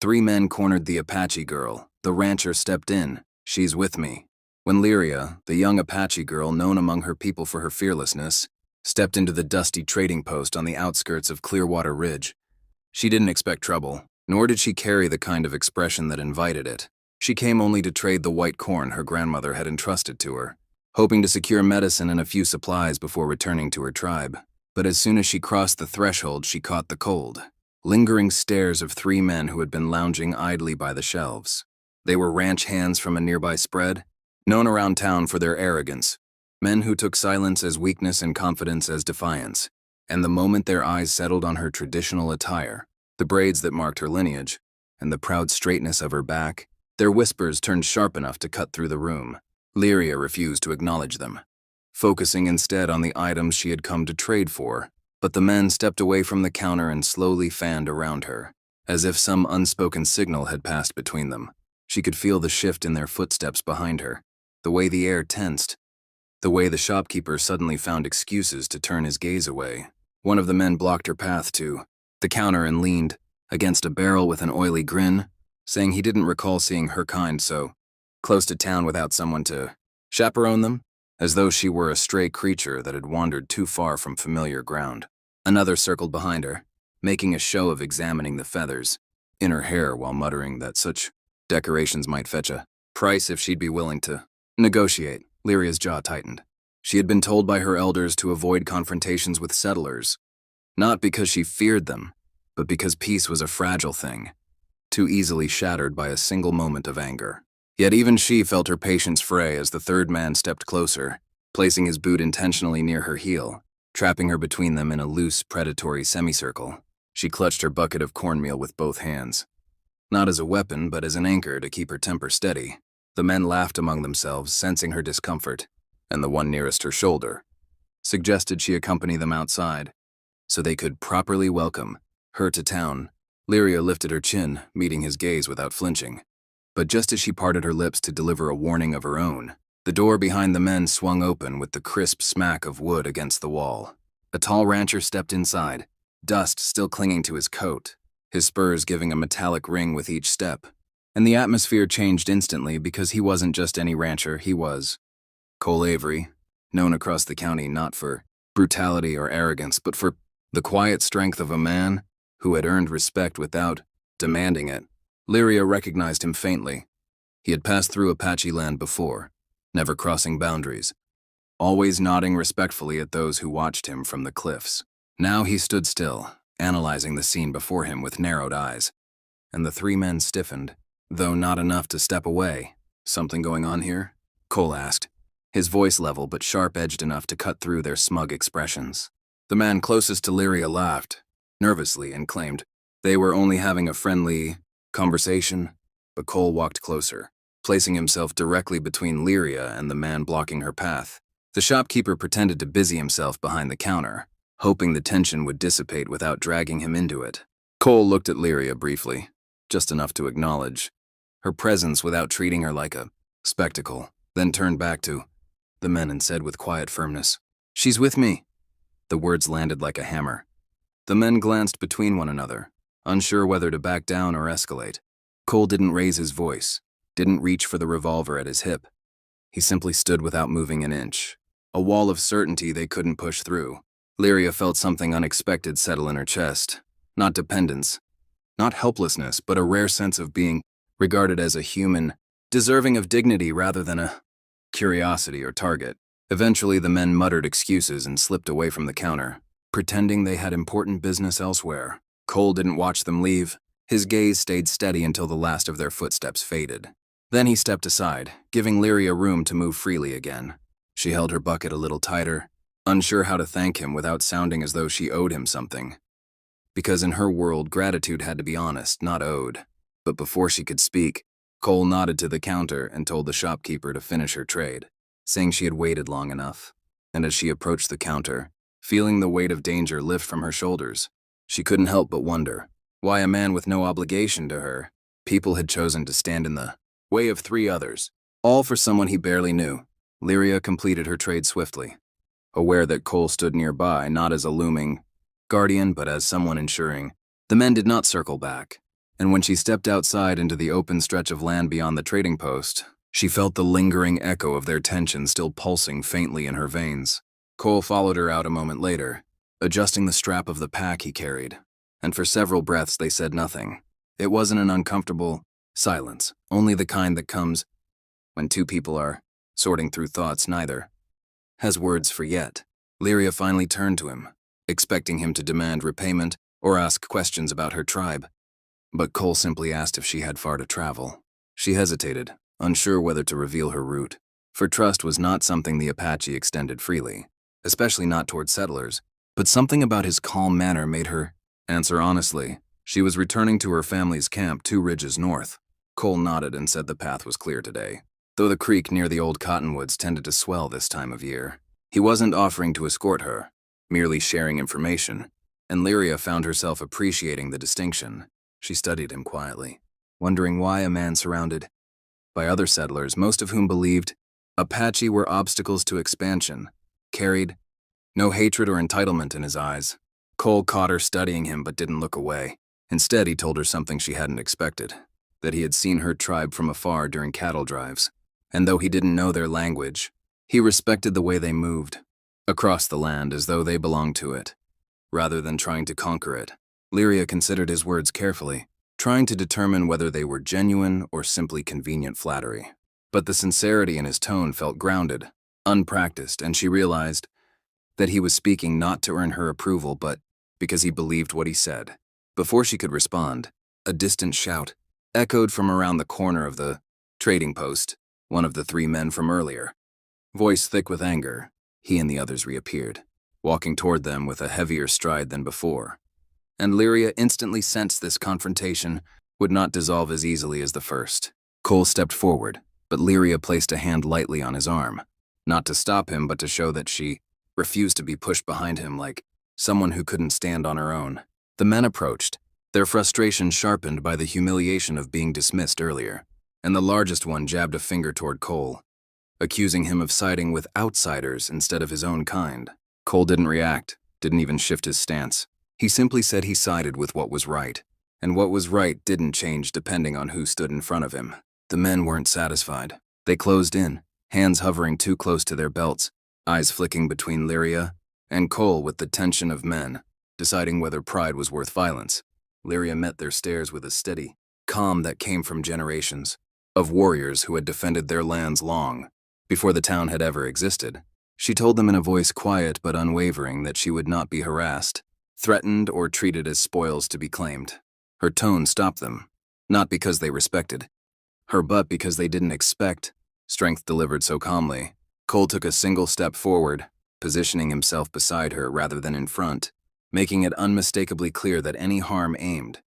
Three men cornered the Apache girl. The rancher stepped in. "She's with me." When Lyria, the young Apache girl known among her people for her fearlessness, stepped into the dusty trading post on the outskirts of Clearwater Ridge, she didn't expect trouble, nor did she carry the kind of expression that invited it. She came only to trade the white corn her grandmother had entrusted to her, hoping to secure medicine and a few supplies before returning to her tribe. But as soon as she crossed the threshold, she caught the cold, lingering stares of three men who had been lounging idly by the shelves. They were ranch hands from a nearby spread, known around town for their arrogance, men who took silence as weakness and confidence as defiance. And the moment their eyes settled on her traditional attire, the braids that marked her lineage, and the proud straightness of her back, their whispers turned sharp enough to cut through the room. Lyria refused to acknowledge them, focusing instead on the items she had come to trade for. But the men stepped away from the counter and slowly fanned around her, as if some unspoken signal had passed between them. She could feel the shift in their footsteps behind her, the way the air tensed, the way the shopkeeper suddenly found excuses to turn his gaze away. One of the men blocked her path to the counter and leaned against a barrel with an oily grin, saying he didn't recall seeing her kind so close to town without someone to chaperone them, as though she were a stray creature that had wandered too far from familiar ground. Another circled behind her, making a show of examining the feathers in her hair while muttering that such decorations might fetch a price if she'd be willing to negotiate. Lyria's jaw tightened. She had been told by her elders to avoid confrontations with settlers, not because she feared them, but because peace was a fragile thing, too easily shattered by a single moment of anger. Yet even she felt her patience fray as the third man stepped closer, placing his boot intentionally near her heel, trapping her between them in a loose, predatory semicircle. She clutched her bucket of cornmeal with both hands, not as a weapon, but as an anchor to keep her temper steady. The men laughed among themselves, sensing her discomfort, and the one nearest her shoulder suggested she accompany them outside, so they could properly welcome her to town. Lyria lifted her chin, meeting his gaze without flinching. But just as she parted her lips to deliver a warning of her own, the door behind the men swung open with the crisp smack of wood against the wall. A tall rancher stepped inside, dust still clinging to his coat, his spurs giving a metallic ring with each step. And the atmosphere changed instantly because he wasn't just any rancher, he was Cole Avery, known across the county not for brutality or arrogance, but for the quiet strength of a man who had earned respect without demanding it. Lyria recognized him faintly. He had passed through Apache land before, never crossing boundaries, always nodding respectfully at those who watched him from the cliffs. Now he stood still, analyzing the scene before him with narrowed eyes, and the three men stiffened, though not enough to step away. "Something going on here?" Cole asked, his voice level but sharp-edged enough to cut through their smug expressions. The man closest to Lyria laughed, nervously, and claimed they were only having a friendly conversation. But Cole walked closer, placing himself directly between Lyria and the man blocking her path. The shopkeeper pretended to busy himself behind the counter, hoping the tension would dissipate without dragging him into it. Cole looked at Lyria briefly, just enough to acknowledge her presence without treating her like a spectacle, then turned back to the men and said with quiet firmness, "She's with me." The words landed like a hammer. The men glanced between one another, unsure whether to back down or escalate. Cole didn't raise his voice, didn't reach for the revolver at his hip. He simply stood without moving an inch, a wall of certainty they couldn't push through. Lyria felt something unexpected settle in her chest, not dependence, not helplessness, but a rare sense of being regarded as a human, deserving of dignity rather than a curiosity or target. Eventually, the men muttered excuses and slipped away from the counter, pretending they had important business elsewhere. Cole didn't watch them leave. His gaze stayed steady until the last of their footsteps faded. Then he stepped aside, giving Lyria room to move freely again. She held her bucket a little tighter, unsure how to thank him without sounding as though she owed him something. Because in her world, gratitude had to be honest, not owed. But before she could speak, Cole nodded to the counter and told the shopkeeper to finish her trade, saying she had waited long enough. And as she approached the counter, feeling the weight of danger lift from her shoulders, she couldn't help but wonder why a man with no obligation to her people had chosen to stand in the way of three others, all for someone he barely knew. Lyria completed her trade swiftly, aware that Cole stood nearby not as a looming guardian but as someone ensuring the men did not circle back. And when she stepped outside into the open stretch of land beyond the trading post, she felt the lingering echo of their tension still pulsing faintly in her veins. Cole followed her out a moment later, adjusting the strap of the pack he carried, and for several breaths they said nothing. It wasn't an uncomfortable silence, only the kind that comes when two people are sorting through thoughts neither has words for yet. Lyria finally turned to him, expecting him to demand repayment or ask questions about her tribe. But Cole simply asked if she had far to travel. She hesitated, unsure whether to reveal her route, for trust was not something the Apache extended freely, especially not toward settlers, but something about his calm manner made her answer honestly. She was returning to her family's camp 2 ridges north. Cole nodded and said the path was clear today, though the creek near the old cottonwoods tended to swell this time of year. He wasn't offering to escort her, merely sharing information, and Lyria found herself appreciating the distinction. She studied him quietly, wondering why a man surrounded by other settlers, most of whom believed Apache were obstacles to expansion, carried no hatred or entitlement in his eyes. Cole caught her studying him but didn't look away. Instead, he told her something she hadn't expected, that he had seen her tribe from afar during cattle drives, and though he didn't know their language, he respected the way they moved across the land as though they belonged to it, rather than trying to conquer it. Lyria considered his words carefully, trying to determine whether they were genuine or simply convenient flattery. But the sincerity in his tone felt grounded, unpracticed, and she realized that he was speaking not to earn her approval but because he believed what he said. Before she could respond, a distant shout echoed from around the corner of the trading post, one of the 3 men from earlier. Voice thick with anger, he and the others reappeared, walking toward them with a heavier stride than before. And Lyria instantly sensed this confrontation would not dissolve as easily as the first. Cole stepped forward, but Lyria placed a hand lightly on his arm, not to stop him but to show that she refused to be pushed behind him like someone who couldn't stand on her own. The men approached, their frustration sharpened by the humiliation of being dismissed earlier, and the largest one jabbed a finger toward Cole, accusing him of siding with outsiders instead of his own kind. Cole didn't react, didn't even shift his stance. He simply said he sided with what was right, and what was right didn't change depending on who stood in front of him. The men weren't satisfied. They closed in, hands hovering too close to their belts, eyes flicking between Lyria and Cole with the tension of men, deciding whether pride was worth violence. Lyria met their stares with a steady calm that came from generations of warriors who had defended their lands long before the town had ever existed. She told them in a voice quiet but unwavering that she would not be harassed, threatened, or treated as spoils to be claimed. Her tone stopped them, not because they respected her but because they didn't expect strength delivered so calmly. Cole took a single step forward, positioning himself beside her rather than in front, making it unmistakably clear that any harm aimed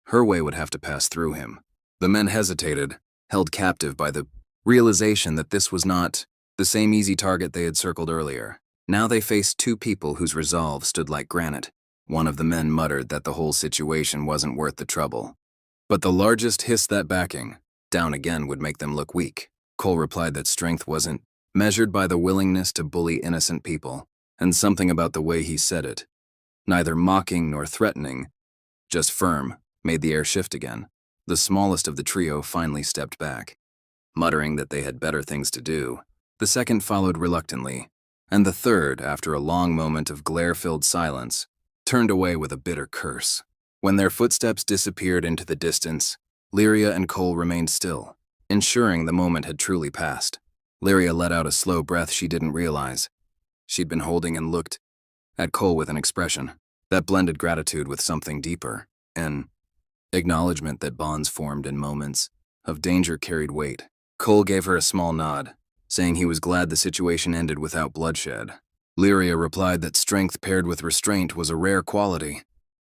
her way would have to pass through him. The men hesitated, held captive by the realization that this was not the same easy target they had circled earlier. Now they faced 2 people whose resolve stood like granite. One of the men muttered that the whole situation wasn't worth the trouble, but the largest hissed that backing down again would make them look weak. Cole replied that strength wasn't measured by the willingness to bully innocent people, and something about the way he said it, neither mocking nor threatening, just firm, made the air shift again. The smallest of the trio finally stepped back, muttering that they had better things to do. The second followed reluctantly, and the third, after a long moment of glare-filled silence, turned away with a bitter curse. When their footsteps disappeared into the distance, Lyria and Cole remained still, ensuring the moment had truly passed. Lyria let out a slow breath she didn't realize she'd been holding and looked at Cole with an expression that blended gratitude with something deeper, an acknowledgement that bonds formed in moments of danger carried weight. Cole gave her a small nod, saying he was glad the situation ended without bloodshed. Lyria replied that strength paired with restraint was a rare quality,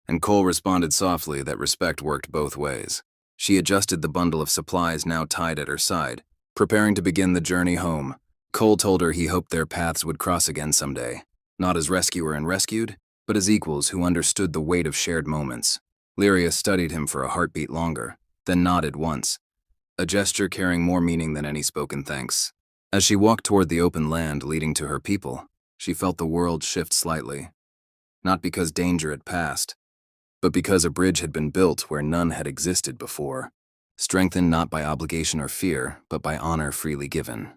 and Cole responded softly that respect worked both ways. She adjusted the bundle of supplies now tied at her side, preparing to begin the journey home. Cole told her he hoped their paths would cross again someday, not as rescuer and rescued, but as equals who understood the weight of shared moments. Lyria studied him for a heartbeat longer, then nodded once, a gesture carrying more meaning than any spoken thanks. As she walked toward the open land leading to her people, she felt the world shift slightly. Not because danger had passed, but because a bridge had been built where none had existed before, strengthened not by obligation or fear, but by honor freely given.